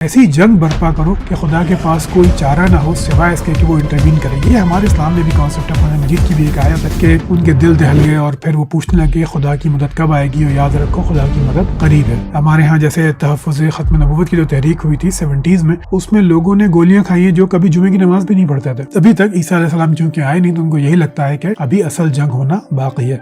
ऐसी जंग बर्पा करो कि खुदा के पास कोई चारा ना हो सिवाय इसके कि वो इंटरवीन करे। ये हमारे इस्लाम में भी कॉन्सेप्ट है। कुरान मजीद की भी एक आयत है कि उनके दिल दहल गए और फिर वो पूछने लगे खुदा की मदद कब आएगी, और याद रखो खुदा की मदद करीब है। हमारे यहाँ जैसे तहफ़्फ़ुज़ ख़त्म नबूवत की जो तहरीक हुई थी 70s में, उसमें लोगों ने गोलियां खाई हैं जो कभी जुमे की नमाज भी नहीं पढ़ते थे। अभी तक ईसा अलैहिस्सलाम चूंकि आए नहीं तो उनको यही लगता है कि अभी असल जंग होना बाकी है।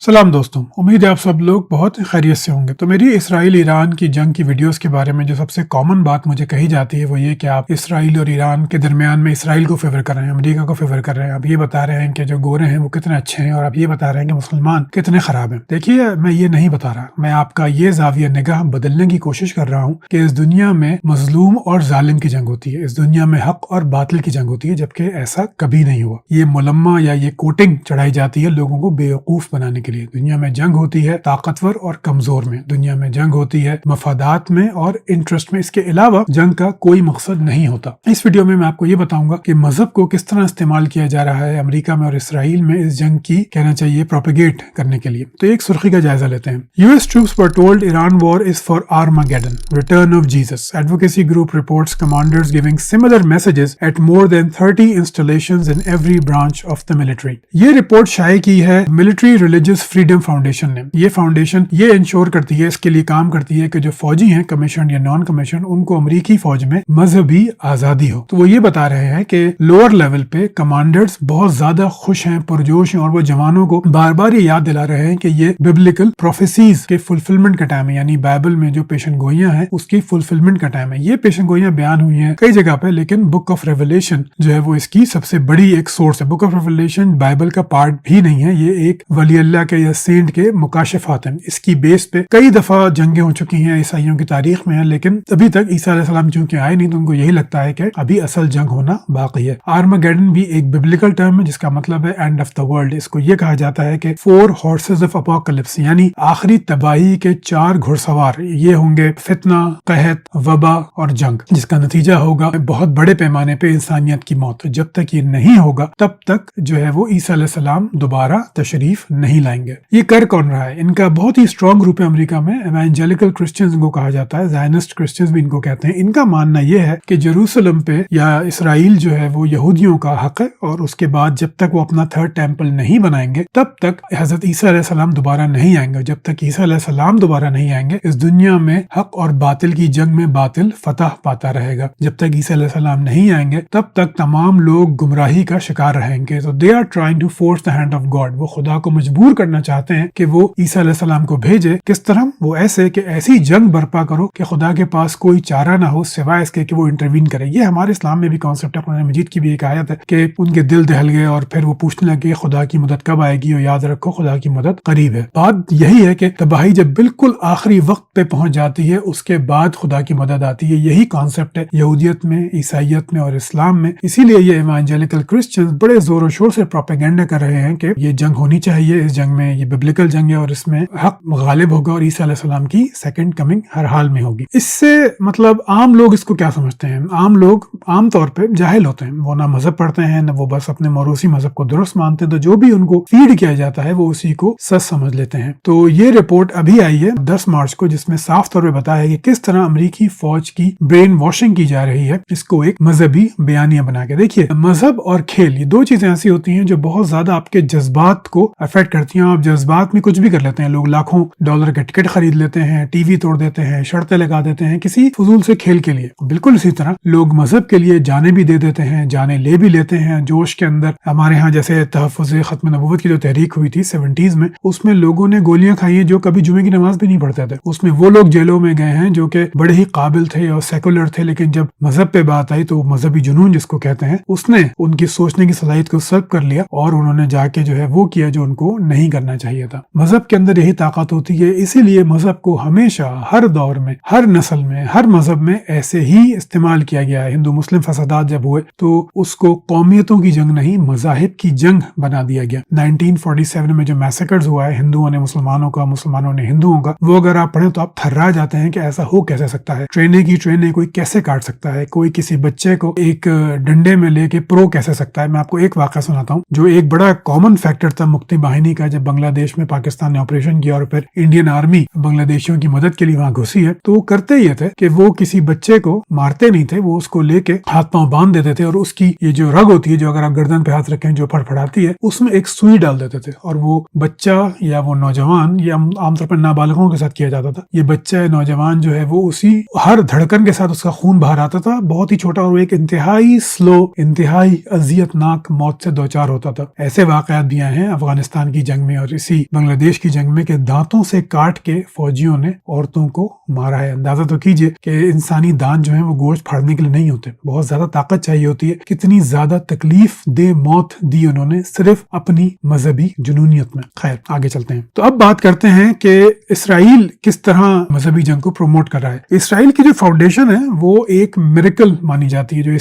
सलाम दोस्तों, उम्मीद है आप सब लोग बहुत खैरियत से होंगे। तो मेरी इसराइल ईरान की जंग की वीडियोस के बारे में जो सबसे कॉमन बात मुझे कही जाती है वो ये कि आप इसराइल और ईरान के दरमियान में इसराइल को फेवर कर रहे हैं, अमेरिका को फेवर कर रहे हैं। आप ये बता रहे हैं कि जो गोरे हैं वो कितने अच्छे हैं, और आप ये बता रहे हैं कि मुसलमान कितने खराब हैं। देखिए, मैं ये नहीं बता रहा, मैं आपका ये जाविया निगाह बदलने की कोशिश कर रहा हूँ कि इस दुनिया में मजलूम और जालिम की जंग होती है, इस दुनिया में हक और बातिल की जंग होती है, जबकि ऐसा कभी नहीं हुआ। ये मुलम्मा या ये कोटिंग चढ़ाई जाती है लोगों को बेवकूफ बनाने के लिए। दुनिया में जंग होती है ताकतवर और कमजोर में, दुनिया में जंग होती है मफादात में और इंटरेस्ट में। इसके अलावा जंग का कोई मकसद नहीं होता। इस वीडियो में मैं आपको ये बताऊंगा कि मजहब को किस तरह इस्तेमाल किया जा रहा है अमेरिका में और इसराइल में इस जंग की, कहना चाहिए, प्रोपेगेट करने के लिए। तो एक सुर्खी का जायजा लेते हैं। US troops were told Iran war is for Armageddon, return of Jesus. Advocacy group reports commanders giving similar messages at more than 30 installations in every branch of the military. ये रिपोर्ट शाये की है मिलिट्री रिलीजियस फ्रीडम फाउंडेशन ने। ये foundation ये ensure करती है, इसके लिए काम करती है कि जो फौजी हैं, कमीशन या नॉन कमीशन, उनको अमेरिकी फौज में मजहबी आजादी हो। तो वो ये बता रहे हैं कि लोअर लेवल पे कमांडर्स बहुत ज्यादा खुश हैं, पुरजोश हैं, और वो जवानों को बार बार ये याद दिला रहे हैं कि ये बिब्लिकल प्रोफेसीज के फुलफिलमेंट का टाइम है, यानी बाइबल में जो पेशन गोइयां हैं उसकी फुलफिलमेंट का टाइम है। ये पेशन गोइयां बयान हुई हैं कई जगह पे, लेकिन बुक ऑफ रेवलेशन जो है वो इसकी सबसे बड़ी एक सोर्स है। बुक ऑफ रेवलेशन बाइबल का पार्ट भी नहीं है, ये एक वली अल्लाह के या सेंट के मुकाशफात हैं। इसकी बेस पे कई दफा जंगें हो चुकी हैं ईसाइयों की तारीख में है, लेकिन अभी तक ईसा अलैहिस्सलाम चूंकि आए नहीं तो उनको यही लगता है कि अभी असल जंग होना बाकी है। आर्मागेडन भी एक बिब्लिकल टर्म है जिसका मतलब है एंड ऑफ द वर्ल्ड। इसको ये कहा जाता है कि 4 हॉर्सेस ऑफ अपोकलिप्स, यानी आखिरी तबाही के 4 घुड़सवार ये होंगे, फितना, कहत, वबा और जंग, जिसका नतीजा होगा बहुत बड़े पैमाने पे इंसानियत की मौत। जब तक ये नहीं होगा तब तक जो है वो ईसा अलैहिस्सलाम दोबारा तशरीफ नहीं लाएंगे। ये कर कौन रहा है? इनका बहुत ही स्ट्रॉन्ग ग्रुप है अमेरिका में, एवेंजेलिकल क्रिश्चियंस इनको कहा जाता है, ज़ायनिस्ट क्रिश्चियंस भी इनको कहते हैं। इनका मानना यह है कि जेरूसलम पे या इसराइल जो है वो यहूदियों का हक है, और उसके बाद जब तक वो अपना 3rd टेम्पल नहीं बनाएंगे तब तक हजरत ईसा अलैहिस्सलाम दोबारा नहीं आएंगे। जब तक ईसा अलैहिस्सलाम दोबारा नहीं आएंगे इस दुनिया में हक और बातिल की जंग में बातिल फतह पाता रहेगा। जब तक ईसा अलैहिस्सलाम नहीं आएंगे तब तक तमाम लोग गुमराही का शिकार रहेंगे। तो they are trying to force the hand of God. वो खुदा को मजबूर करना चाहते हैं कि वो ईसा अलैहिस्सलाम को भेजे। किस तरह? वो ऐसे कि ऐसी जंग बर्पा करो कि खुदा के पास कोई चारा ना हो सिवाय इसके कि वो इंटरवीन करे। ये हमारे इस्लाम में भी कॉन्सेप्ट है। कुरान मजीद की भी एक आयत है कि उनके दिल दहल गए और फिर वो पूछने लगे खुदा की मदद कब आएगी, और याद रखो खुदा की मदद करीब है। बात यही है कि तबाही जब बिल्कुल आखिरी वक्त पे पहुंच जाती है उसके बाद खुदा की मदद आती है। यही कॉन्सेप्ट है यहूदियत में, ईसाइयत में और इस्लाम में। इसीलिए ये इवांजेलिकल क्रिश्चियंस बड़े जोरों शोर से प्रोपेगेंडा कर रहे हैं कि ये जंग होनी चाहिए, इस जंग में, ये बिब्लिकल जंग है और इसमें हक गालिब होगा और ईसा अलैहिस्सलाम की सेकंड कमिंग हर हाल में होगी। इससे मतलब आम लोग इसको क्या समझते हैं? आम लोग आम तौर पे जाहिल होते हैं, वो ना मजहब पढ़ते हैं ना वो बस अपने मौरूसी मजहब को दुरुस्त मानते हैं। तो जो भी उनको फीड किया जाता है वो उसी को सच समझ लेते हैं। तो ये रिपोर्ट अभी आई है 10 मार्च को, जिसमें साफ तौर पे बताया है कि किस तरह अमेरिकी फौज की ब्रेन वॉशिंग की जा रही है, इसको एक मजहबी बयानिया बना के। देखिए, मजहब और खेल ये 2 चीजें ऐसी होती हैं जो बहुत ज्यादा आपके जज्बात को अफेक्ट करती हैं। आप जज्बात में कुछ भी कर लेते हैं। लोग लाखों डॉलर के टिकट खरीद लेते हैं, टीवी तोड़ देते हैं, शर्तें लगा देते हैं किसी फजूल से खेल के लिए। बिल्कुल इसी तरह लोग मजहब के लिए जाने भी दे देते हैं, जाने ले भी लेते हैं जोश के अंदर। हमारे यहाँ जैसे तहफ़्फ़ुज़ ख़त्म नबूवत की जो तहरीक हुई थी 70s में, उसमें लोगों ने गोलियां खाई हैं जो कभी जुमे की नमाज भी नहीं पढ़ते थे। उसमें वो लोग जेलों में गए हैं जो कि बड़े ही काबिल थे और सेकुलर थे, लेकिन जब मजहब पे बात आई तो मजहबी जुनून जिसको कहते हैं उसने उनकी सोचने की सलाहियत को सर्व कर लिया और उन्होंने जाके जो है वो किया जो उनको नहीं करना चाहिए था। मजहब के अंदर यही ताकत होती है। इसीलिए मजहब को हमेशा हर दौर में, हर नस्ल में, हर मजहब में ऐसे ही इस्तेमाल किया गया है। हिंदू मुस्लिम फसादात जब हुए तो उसको कौमियतों की जंग नहीं, मजाहिब की जंग बना दिया गया। 1947 में जो मैसेकर्स हुआ है हिंदुओं ने मुसलमानों का, मुसलमानों ने हिंदुओं का, वो अगर आप पढ़ें तो आप थर्रा जाते हैं कि ऐसा हो कैसे सकता है। ट्रेनें की ट्रेनें कोई कैसे काट सकता है, कोई किसी बच्चे को एक डंडे में लेके प्रो कैसे सकता है। मैं आपको एक वाक़या सुनाता हूँ जो एक बड़ा कॉमन फैक्टर था मुक्ति बाहिनी का। जब جب بنگلہ دیش میں پاکستان نے آپریشن کیا اور پھر انڈین آرمی بنگلہ دیشیوں کی مدد کے لیے وہاں گھسی ہے، تو وہ کرتے یہ تھے کہ وہ کسی بچے کو مارتے نہیں تھے، وہ اس کو لے کے ہاتھ پاؤں باندھ دیتے تھے اور اس کی یہ جو رگ ہوتی ہے جو اگر آپ گردن پہ ہاتھ رکھیں جو پھڑپھڑاتی ہے، اس میں ایک سوئی ڈال دیتے تھے اور وہ بچہ یا وہ نوجوان، یہ عام طور پر نابالغوں کے ساتھ کیا جاتا تھا، یہ بچہ نوجوان جو ہے وہ اسی ہر دھڑکن کے ساتھ اس کا خون باہر آتا تھا، بہت ہی چھوٹا، اور وہ ایک انتہائی سلو، انتہائی اذیت ناک موت سے دوچار ہوتا تھا۔ ایسے واقعات بھی آئے ہیں افغانستان کی جنگ میں اور اسی بنگلہ دیش کی جنگ میں کہ دانتوں سے کاٹ کے فوجیوں نے عورتوں کو مارا ہے۔ اندازہ تو کیجئے کہ انسانی دانت جو ہیں وہ گوشت پھاڑنے کے لیے نہیں ہوتے، بہت زیادہ طاقت چاہیے ہوتی ہے، کتنی زیادہ تکلیف دہ موت دی انہوں نے صرف اپنی مذہبی جنونیت میں۔ خیر آگے چلتے ہیں، تو اب بات کرتے ہیں کہ اسرائیل کس طرح مذہبی جنگ کو پروموٹ کر رہا ہے۔ اسرائیل کی جو فاؤنڈیشن ہے وہ ایک میریکل مانی جاتی ہے،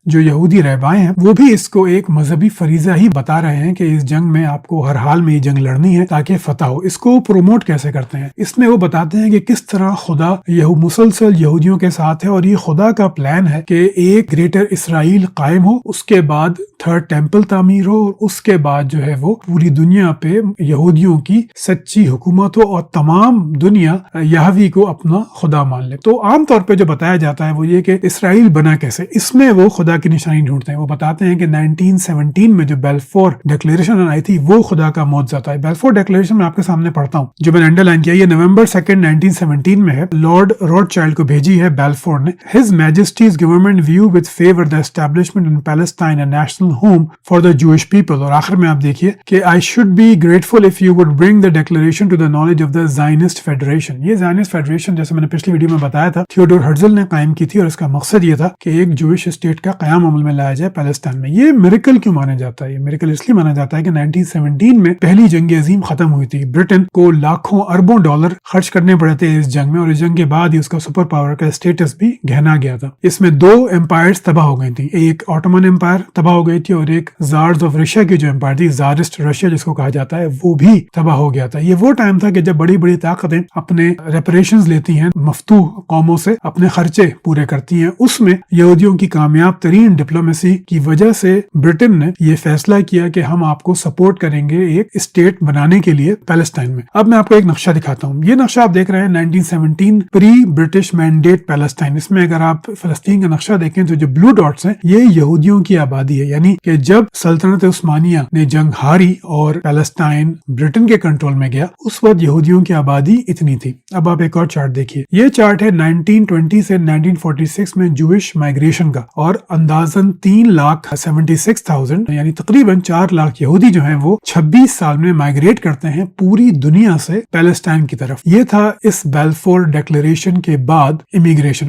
جو یہودی رہبائیں ہیں وہ بھی اس کو ایک مذہبی فریضہ ہی بتا رہے ہیں کہ اس جنگ میں آپ کو ہر حال میں یہ جنگ لڑنی ہے تاکہ فتح ہو۔ اس کو پروموٹ کیسے کرتے ہیں؟ اس میں وہ بتاتے ہیں کہ کس طرح خدا مسلسل یہودیوں کے ساتھ ہے اور یہ خدا کا پلان ہے کہ ایک گریٹر اسرائیل قائم ہو، اس کے بعد تھرڈ ٹیمپل تعمیر ہو اور اس کے بعد جو ہے وہ پوری دنیا پہ یہودیوں کی سچی حکومت ہو اور تمام دنیا یہوی کو اپنا خدا مان لے۔ تو عام طور پہ جو بتایا جاتا ہے وہ یہ کہ اسرائیل بنا کیسے، اس میں وہ خدا کی نشانی ڈھونڈتے ہیں۔ وہ بتاتے ہیں کہ 1917 میں جو بیلفور ڈیکلیریشن آئی تھی وہ خدا کا معجزہ تھا۔ بیلفور ڈیکلیریشن میں آپ کے سامنے پڑھتا ہوں جو میں نے انڈر لائن کیا، یہ نومبر 2 1917 میں ہے، لارڈ روڈ چائلڈ کو بھیجی ہے بیلفور نے۔ His Majesty's government view with favor the establishment in Palestine a national home for the Jewish people۔ اور آخر میں آپ دیکھیے کہ I should be grateful if you would bring the declaration to the knowledge of the Zionist Federation۔ یہ Zionist Federation جیسے میں نے پچھلی ویڈیو میں بتایا تھا تھیوڈور ہرزل نے قائم کی تھی اور اس کا مقصد یہ تھا کہ ایک جوئش اسٹیٹ کا قیام عمل میں لایا جائے پالستان میں۔ یہ میریکل کیوں مانا جاتا ہے؟ یہ میریکل اس لیے مانا جاتا ہے کہ 1917 میں پہلی جنگ عظیم ختم ہوئی تھی، برٹن کو لاکھوں اربوں ڈالر خرچ کرنے پڑے تھے اس جنگ میں اور اس جنگ کے بعد ہی اس کا سپر پاور کا اسٹیٹس بھی گہنا گیا تھا۔ اس میں دو امپائرز تباہ ہو گئی تھی، ایک آٹومن امپائر تباہ ہو گئی تھی اور ایک زارز آف رشیا کی جو امپائر تھی، زارسٹ رشیا جس کو کہا جاتا ہے، وہ بھی تباہ ہو گیا تھا۔ یہ وہ ٹائم تھا کہ جب بڑی بڑی طاقتیں اپنے ریپریشنز لیتی ہیں، مفتوح قوموں سے اپنے خرچے پورے کرتی ہیں۔ اس میں یہودیوں کی کامیاب ترین ڈپلومیسی کی وجہ سے برٹن نے یہ فیصلہ کیا کہ ہم آپ کو سپورٹ کریں گے ایک اسٹیٹ بنانے کے لیے پیلسٹائن میں۔ اب میں آپ کو ایک نقشہ دکھاتا ہوں، یہ نقشہ آپ دیکھ رہے ہیں 1917 پری برٹش مینڈیٹ پیلسٹائن۔ اس میں اگر آپ فلسطین کا نقشہ دیکھیں تو جو بلو ڈاٹس ہیں یہ یہودیوں کی آبادی ہے، یعنی کہ جب سلطنت عثمانیہ نے جنگ ہاری اور پیلسٹائن برٹن کے کنٹرول میں گیا اس وقت یہودیوں کی آبادی اتنی تھی۔ اب آپ ایک اور چارٹ دیکھیے، یہ چارٹ ہے 1920 سے 1946 میں جوئش مائگریشن کا، اور اندازاً 3,76,000 یعنی تقریباً 4 لاکھ یہودی جو ہیں وہ 26 سال میں مائگریٹ کرتے ہیں پوری دنیا سے پیلسٹائن کی طرف۔ یہ تھا اس بیلفور ڈیکلیریشن کے بعد امیگریشن۔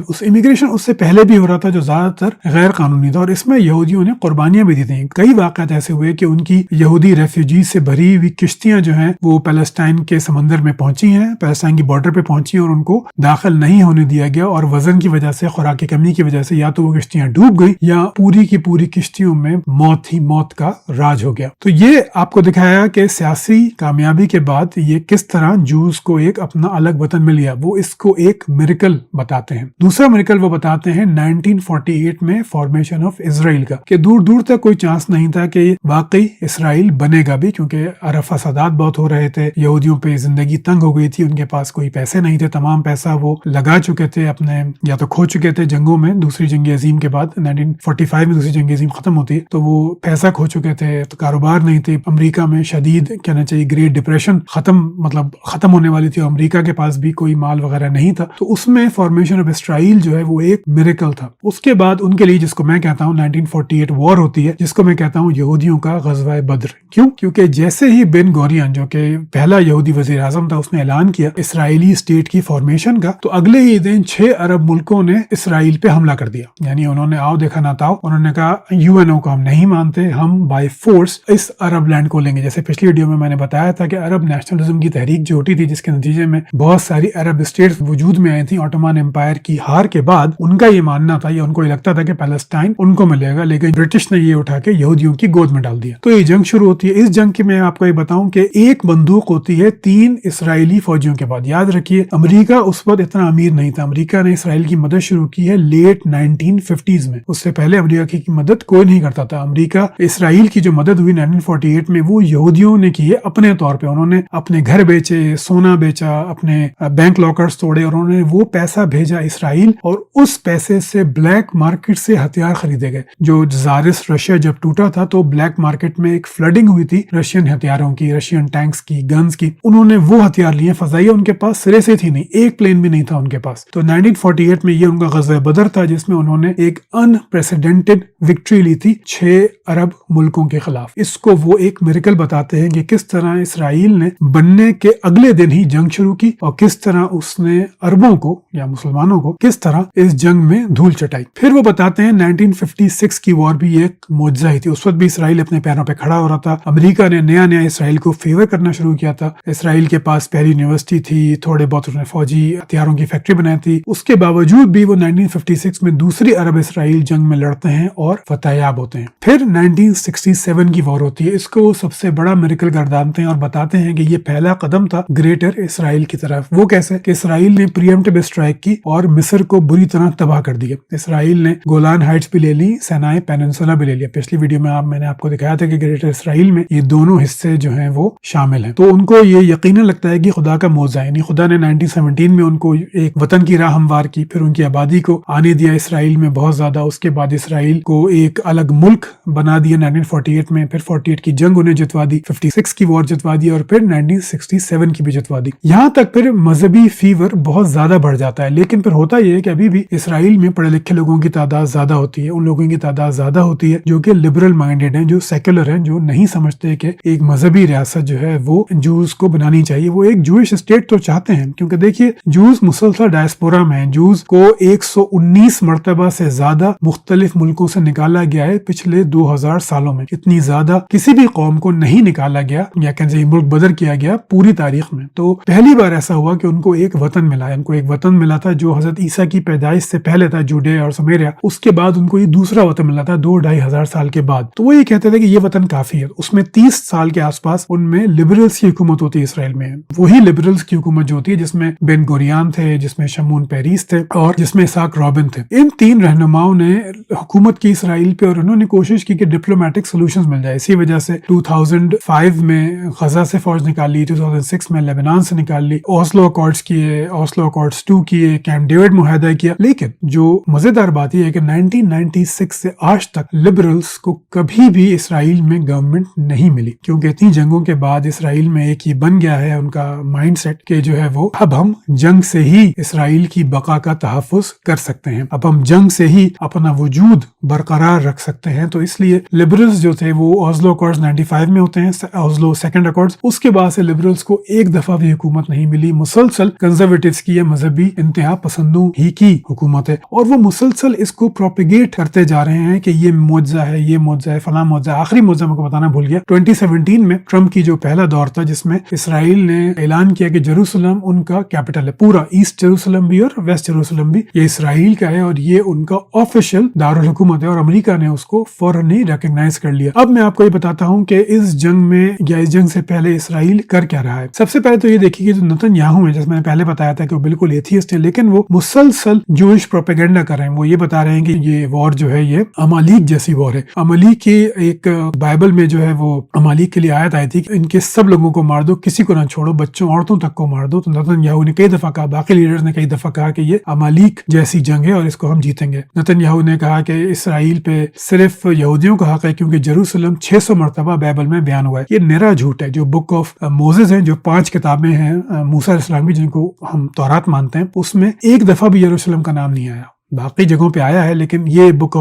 اس سے پہلے بھی ہو رہا تھا جو زیادہ تر غیر قانونی تھا، اور اس میں یہودیوں نے قربانیاں بھی دی تھیں۔ کئی واقعات ایسے ہوئے کہ ان کی یہودی ریفیوجیز سے بھری ہوئی کشتیاں جو ہیں وہ پیلسٹائن کے سمندر میں پہنچی ہیں، پیلسٹائن کی بارڈر پہ پہنچی ہیں اور ان کو داخل نہیں ہونے دیا گیا، اور وزن کی وجہ سے، خوراک کی کمی کی وجہ سے یا تو وہ کشتیاں ڈوب گئی یا پوری کی پوری کشتیوں میں موت ہی موت کا راج ہو گیا۔ تو یہ آپ کو دکھایا کہ سیاسی کامیابی کے بعد یہ کس طرح جوز کو ایک اپنا الگ وطن مل گیا، وہ اس کو ایک میریکل بتاتے ہیں۔ دوسرا میریکل وہ بتاتے ہیں 1948 میں فارمیشن آف اسرائیل کا، کہ دور دور تک کوئی چانس نہیں تھا کہ واقعی اسرائیل بنے گا بھی، کیونکہ عرب فسادات بہت ہو رہے تھے، یہودیوں پہ زندگی تنگ ہو گئی تھی، ان کے پاس کوئی پیسے نہیں تھے، تمام پیسہ وہ لگا چکے تھے اپنے، یا تو کھو چکے تھے جنگوں میں، دوسری جنگ عظیم کے بعد 1945 میں دوسری جنگ عظیم ختم ہوتی ہے تو وہ پیسہ کھو چکے تھے، تو کاروبار نہیں تھے۔ امریکہ میں شدید کہنا چاہیے گریٹ ڈپریشن ختم ہونے والی تھی، امریکہ کے پاس بھی کوئی مال وغیرہ نہیں تھا، تو اس میں فارمیشن آف اسرائیل جو ہے وہ ایک میریکل تھا۔ اس کے بعد ان کے لیے جس کو میں کہتا ہوں 1948 وار ہوتی ہے، جس کو میں کہتا ہوں یہودیوں کا غزوہ بدر۔ کیوں؟ کیونکہ جیسے ہی بن گورین جو کہ پہلا یہودی وزیر اعظم تھا، اس نے اعلان کیا اسرائیلی اسٹیٹ کی فارمیشن کا، تو اگلے ہی دن 6 عرب ملکوں نے اسرائیل پہ حملہ کر دیا، یعنی انہوں نے آؤ دیکھا نہ تاؤ، انہوں نے کہا UN کو ہم نہیں مانتے، ہم بائی فورس اس عرب لینڈ کو لیں گے۔ جیسے پچھلی ویڈیو میں نے بتایا تھا کہ عرب نیشنلزم کی تحریک جو اٹھی تھی، جس کے نتیجے میں بہت ساری عرب اسٹیٹس وجود میں آئی تھیں آٹومان امپائر کی ہار کے بعد، ان کا یہ ماننا تھا یا ان کو یہ لگتا تھا کہ پیلسٹائن ان کو ملے گا، لیکن برٹش نے یہ اٹھا کے یہودیوں کی گود میں ڈال دیا۔ تو یہ جنگ شروع ہوتی ہے۔ اس جنگ کی میں آپ کو یہ بتاؤں کہ ایک بندوق ہوتی ہے 3 اسرائیلی فوجیوں کے بعد۔ یاد رکھیے امریکہ اس وقت اتنا امیر نہیں تھا، امریکہ نے اسرائیل کی مدد شروع کی ہے لیٹ 1950s میں، اس سے پہلے امریکہ کی مدد کوئی نہیں کرتا تھا۔ امریکہ اسرائیل کی جو مدد ہوئی 1948 میں وہ یہودیوں ने किए अपने तौर पे। उन्होंने अपने घर बेचे, सोना बेचा, अपने बैंक लॉकर्स तोड़े और उन्होंने वो पैसा भेजा इसराइल, और उस पैसे से ब्लैक मार्केट से हथियार खरीदे गए। जो ज़ारिस रशिया जब टूटा था तो ब्लैक मार्केट में एक फ्लडिंग हुई थी रशियन हथियारों की, रशियन टैंक्स की, गन्स की। उन्होंने वो हथियार लिए, फजाइया उनके पास सिरे से थी नहीं, एक प्लेन भी नहीं था उनके पास। तो 1948 में ये उनका ग़ज़वा बदर था जिसमें उन्होंने एक अनप्रेसिडेंटेड विक्ट्री ली थी 6 अरब मुल्कों के खिलाफ। इसको वो एक मिरेकल बताते हैं कि किस तरह इसराइल ने बनने के अगले दिन ही जंग शुरू की और किस तरह उसने अरबों को या मुसलमानों को किस तरह इस जंग में धूल चटाई। फिर वो बताते हैं 1956 की वॉर भी एक मौजज़ा ही थी। उस वक्त भी इसराइल अपने पैरों पे खड़ा हो रहा था। अमेरिका ने नया नया इसराइल को फेवर करना शुरू किया था। इसराइल के पास पहली यूनिवर्सिटी थी, थोड़े बहुत उसने फौजी हथियारों की फैक्ट्री बनाई थी। उसके बावजूद भी वो 1956 में दूसरी अरब इसराइल जंग में लड़ते हैं और फतेहयाब होते हैं। फिर 1967 की वॉर होती है। इसको सबसे बड़ा मिरेकल गर्दानते हैं और बताते हैं कि ये पहला कदम था ग्रेटर इसराइल की तरफ। वो कैसे कि इसराइल ने प्रीएम्प्टिव स्ट्राइक की और मिस्र को बुरी तरह तबाह कर दिया। इसराइल ने गोलान हाइट्स भी ले ली, सिनाई पेनिनसुला भी ले लिया। पिछली वीडियो में मैंने आपको दिखाया था कि ग्रेटर इसराइल में ये दोनों हिस्से जो हैं वो शामिल हैं। तो उनको ये यकीनन लगता है कि खुदा का मौज़ा है, यानी खुदा ने 1917 में उनको एक वतन की राह हमवार की, फिर उनकी आबादी को आने दिया इसराइल में बहुत ज्यादा। उसके बाद इसराइल को एक अलग मुल्क बना दिया 1948 में, फिर 48 की जंग उन्हें जितवा दी, 56 की वॉर जितवा दी और फिर 1967 की भी जितवा दी। यहाँ तक फिर मजहबी फीवर बहुत ज्यादा बढ़ जाता है। लेकिन फिर होता यह है कि अभी भी इसराइल में पढ़े लिखे लोगों की तादाद ज्यादा होती है, उन लोगों की तादाद ज्यादा होती है जो कि लिबरल माइंडेड हैं, जो सेक्युलर हैं, जो नहीं समझते कि एक मजहबी रियासत जो है वो जूस को बनानी चाहिए। वो एक जूइश स्टेट तो चाहते हैं, क्योंकि देखिए जूस मुसलसल डायस्पोरा में, जूस को 119 मरतबा से ज्यादा मुख्तलिफ मुल्कों से निकाला गया है पिछले 2000 सालों में। इतनी ज्यादा किसी भी कौम को नहीं निकाला गया या कहते मुल्क बदर किया गया पूरी तारीख में। तो पहली बार ऐसा हुआ कि उनको एक वतन मिला है। उनको एक वतन मिला था जो हजरत ईसा की पैदाइश से पहले था, जुडे और समेरिया। उसके बाद उनको ये दूसरा वतन मिला था 2-2.5 हजार साल के बाद। तो वो ये कहते थे कि ये वतन काफी है। उसमें 30 साल के आसपास उनमें लिबरल्स की हुकूमत होती है इसराइल में। वही लिबरल्स की हुकूमत जो होती है जिसमें बेन गुरियन थे, जिसमें शमून पेरिस थे और जिसमें इसाक रॉबिन थे। इन 3 रहनुमाओं ने हुकूमत की इसराइल पे और उन्होंने कोशिश की कि डिप्लोमेटिक सोल्यूशंस मिल जाए। इसी वजह से 2005 में गजा से फौज निकाली, 2006 में लेबनान से निकाल ली, ओस्लो अकॉर्ड्स किए, ओस्लो अकॉर्ड्स 2 किए, कैंप डेविड मुआहदा किया। लेकिन जो मजेदार बात यह है कि 1996 से आज तक लिबरल्स को कभी भी इसराइल में गवर्नमेंट नहीं मिली, क्योंकि इतनी जंगों के बाद इसराइल में एक ही बन गया है उनका माइंडसेट कि जो है वो अब हम जंग से ही इसराइल की बका का तहफ़्फ़ुज़ कर सकते हैं, अब हम जंग से ही अपना वजूद बरकरार रख सकते हैं। तो इसलिए लिबरल्स जो थे वो ओस्लो अकॉर्ड्स 95 में होते हैं, ओस्लो सेकंड अकॉर्ड्स। उसके बाद से लिबरल्स को एक दफा भी हुकूमत नहीं मिली। मुसलसल कंजर्वेटिव्स की, मजहबी इंतहा पसंदों ही की हुकूमत है और वो मुसलसल इसको प्रोपेगेट करते जा रहे हैं कि ये मौजज़ा है, ये मौजज़ा है, फलां मौजज़ा। आखिरी मौजज़ा मैं बताना भूल गया, 2017 में ट्रम्प की जो पहला दौर था जिसमें इसराइल ने ऐलान किया कि जेरूसलम उनका कैपिटल है, पूरा ईस्ट जेरूसलम भी और वेस्ट जेरूसलम भी ये इसराइल का है और ये उनका ऑफिशियल दारुल हुकूमत है, और अमेरिका ने उसको फौरन ही रिकॉग्नाइज कर लिया। अब मैं आपको ये बताता हूँ कि इस जंग में या इस जंग से पहले इसराइल कर क्या रहा है। सबसे पहले तो ये देखिए कि जो नेतन्याहू है, जैसे मैंने पहले बताया था कि वो बिल्कुल एथियस्ट है, लेकिन वो मुसलसल जूइश प्रोपेगेंडा कर रहे हैं। वो ये बता रहे हैं कि ये वॉर जो है ये अमालीक जैसी वॉर है। अमालीक की एक बाइबल में जो है वो अमालीक के लिए आयत आई थी कि इनके सब लोगों को मार दो, किसी को ना छोड़ो, बच्चों औरतों तक को मार दो। तो नेतन्याहू ने कई दफा कहा, बाकी लीडर्स ने कई दफा कहा कि ये अमालीक जैसी जंग है और इसको हम जीतेंगे। नेतन्याहू ने कहा कि इसराइल पे सिर्फ यहूदियों का हक है क्योंकि जेरूसलम 600 मरतबा बाइबल में बयान हुआ है। ये निरा झूठ है। जो बुक ऑफ मोसेस है, जो 5 किताबें हैं मूसा अलैहिस्सलाम की, जिनको हम तौरात मानते हैं, उसमें एक दफा भी यरूशलेम का नाम नहीं आया। बाकी जगहों पे आया है, लेकिन ये बुक्स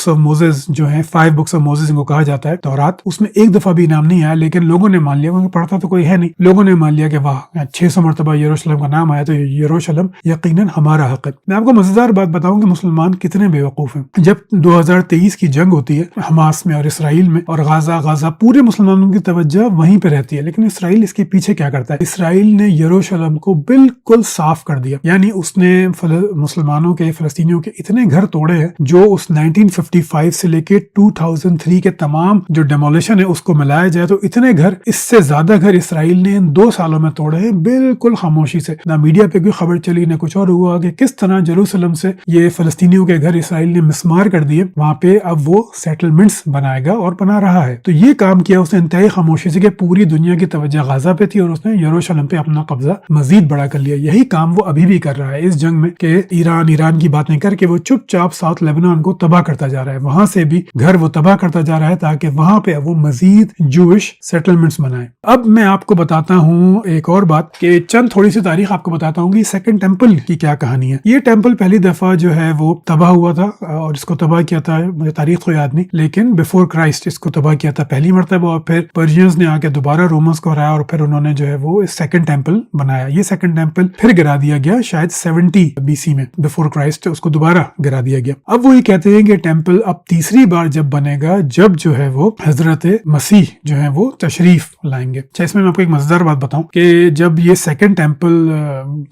ऑफ मोसेस जो है 5 बुक्स ऑफ मोसेस इनको कहा जाता है तौरात, उसमें एक दफा भी नाम नहीं आया। लेकिन लोगों ने मान लिया, क्योंकि पढ़ता तो कोई है नहीं, लोगों ने मान लिया कि वाह 600 मरतबा यरूशलेम का नाम आया तो यरूशलेम यकीनन हमारा हक है। मैं आपको मजेदार बात बताऊं कि मुसलमान कितने बेवकूफ हैं। जब 2023 की जंग होती है हमास में और इसराइल में और गाजा, पूरे मुसलमानों की तवज्जो वहीं पे रहती है, लेकिन इसराइल इसके पीछे क्या करता है? इसराइल ने यरूशलेम को बिल्कुल साफ कर दिया, यानी उसने मुसलमानों के पे फलस्तीनियों के इतने घर तोड़े हैं जो उस 1955 से लेके 2003 के तमाम जो डेमोलिशन है उसको मिलाया जाए तो इतने घर, इससे ज्यादा घर इसराइल ने इन 2 सालों में तोड़े हैं, बिल्कुल खामोशी से। ना मीडिया पे कोई खबर चली, ना कुछ और हुआ कि किस तरह जेरूसलम से ये फलस्तीनियों के घर इसराइल ने मिसमार कर दिए, वहां पे अब वो सेटलमेंट्स बनाएगा और बना रहा है। तो ये काम किया उसने इंतहाई खामोशी से कि पूरी दुनिया की तवज्जो गाजा पे थी और उसने यरूशलेम पे अपना कब्जा मजीद बड़ा कर लिया। यही काम वो अभी भी कर रहा है इस जंग में कि ईरान की बातें करके वो चुपचाप साउथ लेबनान को तबाह करता जा रहा है, वहां से भी घर वो तबाह करता जा रहा है ताकि वहां पे वो मजीद जूइश सेटलमेंट्स बनाए। अब मैं आपको बताता हूँ एक और बात कि चंद थोड़ी सी तारीख आपको बताता हूँ कि सेकंड टेम्पल की क्या कहानी है। ये टेम्पल पहली दफा जो है वो तबाह हुआ था और इसको तबाह किया था, मुझे तारीख तो याद नहीं, लेकिन बिफोर क्राइस्ट इसको तबाह किया था पहली मरतबा, और फिर पर्शियंस ने आके दोबारा रोमन्स को हराया और फिर उन्होंने जो है वो सेकंड टेम्पल बनाया। ये सेकंड टेम्पल फिर गिरा दिया गया शायद 70 BC में, बिफोर क्राइस्ट, उसको दोबारा गिरा दिया गया। अब वो ये कहते हैं कि टेम्पल अब तीसरी बार जब बनेगा जब जो है वो हजरत मसीह जो है वो तशरीफ लाएंगे। इसमें मैं आपको एक मजेदार बात बताऊं कि जब ये सेकंड टेम्पल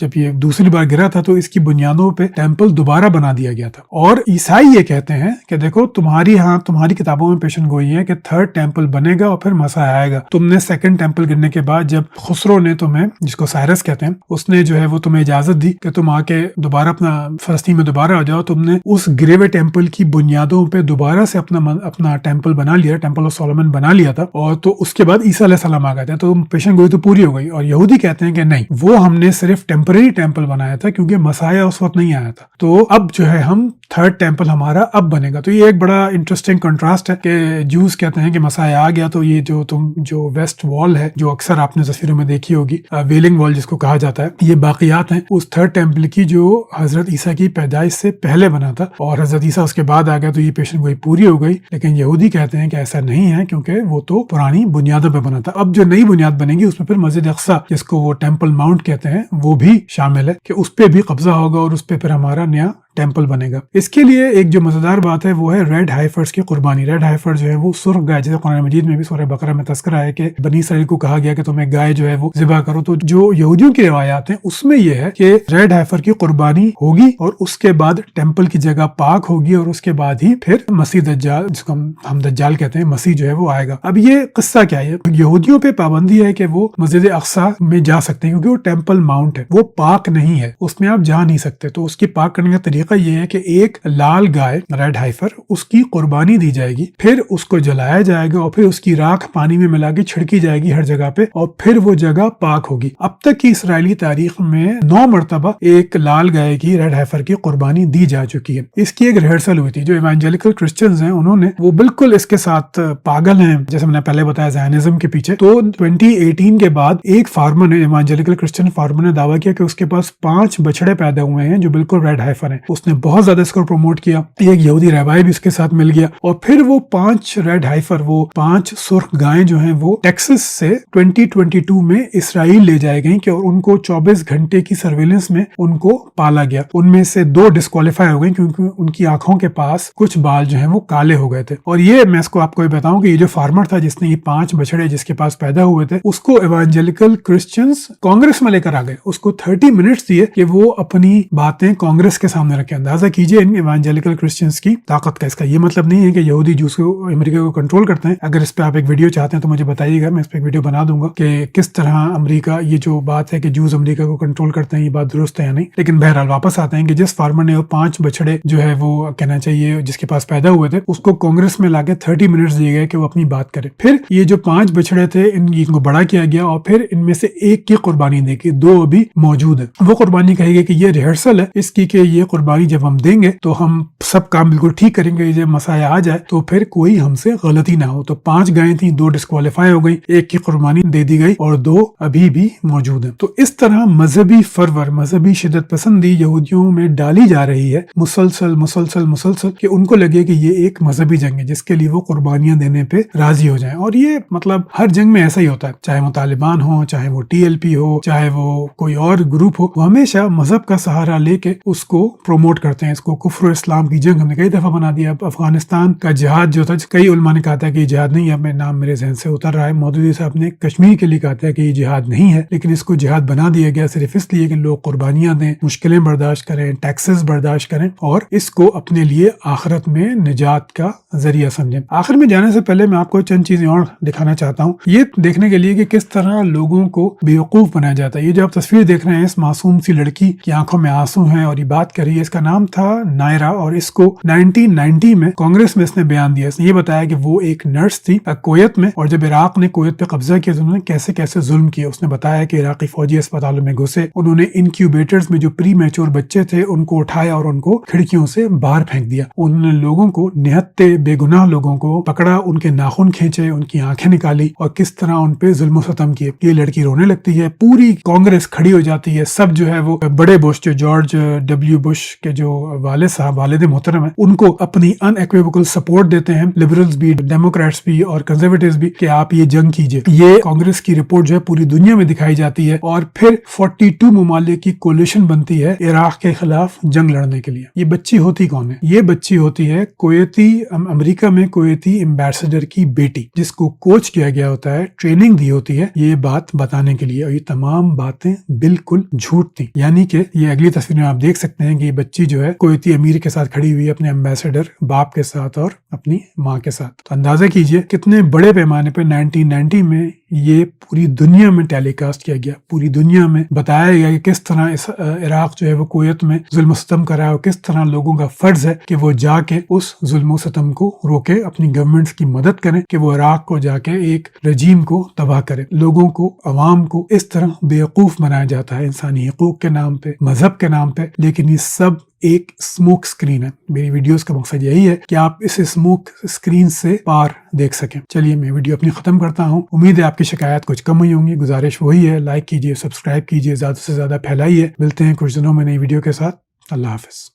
जब ये दूसरी बार गिरा था तो इसकी बुनियादों पे टेम्पल दोबारा बना दिया गया था। और ईसाई ये कहते हैं कि देखो तुम्हारी किताबों में पेशन गोई है कि थर्ड टेम्पल बनेगा और फिर मसीह आएगा। तुमने सेकंड टेम्पल गिरने के बाद जब खुसरो ने तुम्हें, जिसको साइरस कहते हैं, उसने जो है वो तुम्हें इजाजत दी कि तुम आके दोबारा अपना फलस्तीन में दोबारा आ जाओ, तुमने उस गिरे हुए टेम्पल की बुनियादों पे दोबारा से अपना टेम्पल बना लिया, टेम्पल ऑफ सोलोमन बना लिया था, और तो उसके बाद ईसा अलैहिस्सलाम आ गए थे, तो पेशन गोई तो पूरी हो गई। और यहूदी कहते हैं कि नहीं, वो हमने सिर्फ टेम्परेरी टेम्पल बनाया था क्योंकि मसाया उस वक्त नहीं आया था, तो अब जो है हम थर्ड टेम्पल हमारा अब बनेगा। तो ये एक बड़ा इंटरेस्टिंग कंट्रास्ट है कि जूस कहते हैं कि मसाया आ गया, तो ये जो वेस्ट वॉल है जो अक्सर आपने तस्वीरों में देखी होगी, वेलिंग वॉल जिसको कहा जाता है, ये बाकियात हैं उस थर्ड टेम्पल की जो हजरत ईसा की पैदाइश से पहले बना था, और हजरत ईसा उसके बाद आ गया, तो ये पेशन गोई पूरी हो गई। लेकिन यहूदी कहते हैं कि ऐसा नहीं है क्योंकि वो तो पुरानी बुनियादों पे बना था। अब जो नई बुनियाद बनेगी उसमें फिर मस्जिद अक्सा, जिसको वो टेम्पल माउंट कहते हैं, वो भी शामिल है कि उस पे भी कब्जा होगा और उस पे फिर हमारा नया टेम्पल बनेगा। इसके लिए एक जो मजेदार बात है वो है रेड हाइफर्स की कुर्बानी। रेड हाइफर जो है वो सुर्ख गाय, जैसे कुरान मजीद में भी सूरह बकरा में तस्करा है कि बनी इसराइल को कहा गया कि तुम्हें गाय जो है वो ज़िबा करो। तो जो यहूदियों की रिवायात हैं उसमें यह है कि रेड हाइफर की कुर्बानी होगी और उसके बाद टेम्पल की जगह पाक होगी और उसके बाद ही फिर मसीह दज्जाल, जिसको हम दज्जाल कहते हैं, मसीह जो है वो आएगा। अब ये किस्सा क्या है, यहूदियों पे पाबंदी है कि वो मस्जिद अक्सा में जा सकते हैं क्योंकि वो टेम्पल माउंट है, वो पाक नहीं है, उसमें आप जा नहीं सकते। तो उसकी पाक करने का तरीका ये है कि एक लाल गाय, रेड हाइफर, उसकी कुर्बानी दी जाएगी, फिर उसको जलाया जाएगा और फिर उसकी राख पानी में मिला के छिड़की जाएगी हर जगह पे और फिर वो जगह पाक होगी। अब तक की इसराइली तारीख में 9 मरतबा एक लाल गाय की, रेड हाइफर की कुर्बानी दी जा चुकी है। इसकी एक रिहर्सल हुई थी। जो इवेंजेलिकल क्रिश्चियंस हैं उन्होंने, वो बिल्कुल इसके साथ पागल हैं, जैसे मैंने पहले बताया ज़ायनिज़्म के पीछे। तो 2018 के बाद एक फार्मर ने, इवेंजेलिकल क्रिश्चियन फार्मर ने दावा किया कि उसके पास 5 बछड़े पैदा हुए हैं जो बिल्कुल रेड हाइफर हैं। उसने बहुत ज्यादा इसको प्रमोट किया, एक यहूदी रबाई भी उसके साथ मिल गया और फिर वो 5 रेड हाइफर, वो 5 सुर्ख गायें जो हैं वो टेक्सास से 2022 में इसराइल ले जाए गई कि और उनको 24 घंटे की सर्वेलेंस में उनको पाला गया। उनमें से 2 डिस्क्वालीफाई हो गई क्योंकि उनकी आंखों के पास कुछ बाल जो हैं वो काले हो गए थे। और ये मैं इसको आपको बताऊं कि ये जो फार्मर था जिसने ये 5 बछड़े जिसके पास पैदा हुए थे, उसको इवेंजेलिकल क्रिश्चियंस कांग्रेस में लेकर आ गए। उसको 30 मिनट्स दिए कि वो अपनी बातें कांग्रेस के सामने रखे। अंदाजा कीजिए इन इवेंजेलिकल क्रिश्चियंस की ताकत का। इसका ये मतलब नहीं है कि यहूदी जूस को, अमेरिका को कंट्रोल करते हैं। अगर इस पे आप एक वीडियो चाहते हैं तो मुझे बताइएगा, मैं इस पे एक वीडियो बना दूंगा कि किस तरह अमेरिका, ये जो बात है कि जूस अमेरिका को कंट्रोल करते हैं, ये बात दुरुस्त है या नहीं। लेकिन बहरहाल वापस आते हैं कि जिस फार्मर ने वो 5 बछड़े जो है वो कहना चाहिए जिसके पास पैदा हुए थे, उसको कांग्रेस में लाके 30 मिनट्स दिए गए कि वो अपनी बात करे। फिर ये जो 5 बछड़े थे इनको बड़ा किया गया और फिर इनमें से एक की कुर्बानी देखी, 2 अभी मौजूद है। वो कुर्बानी कही गई कि ये रिहर्सल है इसकी, कि ये कुर्बानी जब हम देंगे तो हम सब काम बिल्कुल ठीक करेंगे, जब मसाया आ जाए तो फिर कोई हमसे गलती ना हो। तो 5 गायें थी, 2 डिस्क्वालीफाई हो गई, एक की कुर्बानी दे दी गई और 2 अभी भी मौजूद है। तो इस तरह मजहबी फरवर, मजहबी शिदत पसंदी यहूदियों में डाली जा रही है मुसलसल कि उनको लगे कि ये एक मजहबी जंग है जिसके लिए वो कुर्बानियां देने पे राजी हो जाएं। और ये मतलब हर जंग में ऐसा ही होता है, चाहे वो तालिबान हो, चाहे वो TLP हो, चाहे वो कोई और ग्रुप हो, वो हमेशा मजहब का सहारा लेके उसको प्रोमोट प्रमोट करते हैं इसको। कुफ्र इस्लाम की जंग हमने कई दफा बना दिया। अब अफगानिस्तान का जिहाद जो था, कई उलमा ने कहा था कि जिहाद नहीं है, अब नाम मेरे जहन से उतर रहा है। मौदूदी साहब ने कश्मीर के लिए कहा था कि ये जिहाद नहीं है, लेकिन इसको जिहाद बना दिया गया सिर्फ इसलिए कि लोग कुर्बानियां दें, मुश्किलें बर्दाश्त करें, टैक्सेस बर्दाश्त करें और इसको अपने लिए आखिरत में निजात का जरिया समझें। आखिर में जाने से पहले मैं आपको चंद चीजें और दिखाना चाहता हूँ, ये देखने के लिए कि किस तरह लोगों को बेवकूफ बनाया जाता है। ये जो आप तस्वीर देख रहे हैं, इस मासूम सी लड़की की आंखों में आंसू हैं और ये बात कर रही है। इसका नाम था नायरा और इसको 1990 में कांग्रेस में इसने बयान दिया। इसने ये बताया कि वो एक नर्स थी कुवैत में, और जब इराक ने कुवैत पे कब्जा किया तो उन्होंने कैसे कैसे जुल्म किया। उसने बताया कि इराकी फौजी अस्पतालों में घुसे, उन्होंने इंक्यूबेटर्स में जो प्री मैच्योर बच्चे थे उनको उठाया और उनको खिड़कियों से बाहर फेंक दिया। उन्होंने लोगों को, निहत्ते बेगुनाह लोगों को पकड़ा, उनके नाखून खींचे, उनकी आंखें निकाली और किस तरह उन पे जुल्म सतम किए। ये लड़की रोने लगती है, पूरी कांग्रेस खड़ी हो जाती है। सब जो है वो बड़े बुश, जो जॉर्ज डब्ल्यू बुश के जो वाले साहब, वालिद मोहतरम है, उनको अपनी अनइक्विवोकल सपोर्ट देते हैं, लिबरल्स भी, डेमोक्रेट्स भी और कंजर्वेटिव्स भी, कि आप ये जंग कीजिए। ये कांग्रेस की रिपोर्ट जो है पूरी दुनिया में दिखाई जाती है और फिर 42 ममालिक की कोलिशन बनती है इराक के खिलाफ जंग लड़ने के लिए। ये बच्ची होती कौन है? ये बच्ची होती है कुवैती, अमेरिका में कुवैती एम्बेसडर की बेटी, जिसको कोच किया गया होता है, ट्रेनिंग दी होती है ये बात बताने के लिए। और ये तमाम बातें बिल्कुल झूठ थी। यानी कि ये अगली तस्वीर में आप देख सकते हैं कि ये बच्ची जो है कुवैती अमीर के साथ खड़ी हुई है, अपने एम्बेसडर बाप के साथ और अपनी माँ के साथ। तो अंदाजा कीजिए कितने बड़े पैमाने पे 1990 में ये पूरी दुनिया में टेलीकास्ट किया गया, पूरी दुनिया में बताया गया कि किस तरह इस इराक जो है वो कुवैत में जुल्म सतम कर रहा है और किस तरह लोगों का फर्ज है कि वो जाके उस जुल्म सतम को रोके, अपनी गवर्नमेंट्स की मदद करें कि वो इराक को जाके एक रजीम को तबाह करे। लोगों को, अवाम को इस तरह बेवकूफ बनाया जाता है इंसानी हुकूक के नाम पे, मजहब के नाम पे, लेकिन ये सब एक स्मोक स्क्रीन है। मेरी वीडियोस का मकसद यही है कि आप इस स्मोक स्क्रीन से पार देख सकें। चलिए मैं वीडियो अपनी खत्म करता हूँ। उम्मीद है आपकी शिकायत कुछ कम हुई होंगी। गुजारिश वही है, लाइक कीजिए, सब्सक्राइब कीजिए, ज्यादा से ज्यादा फैलाइए। मिलते हैं कुछ दिनों में नई वीडियो के साथ। अल्लाह हाफिज।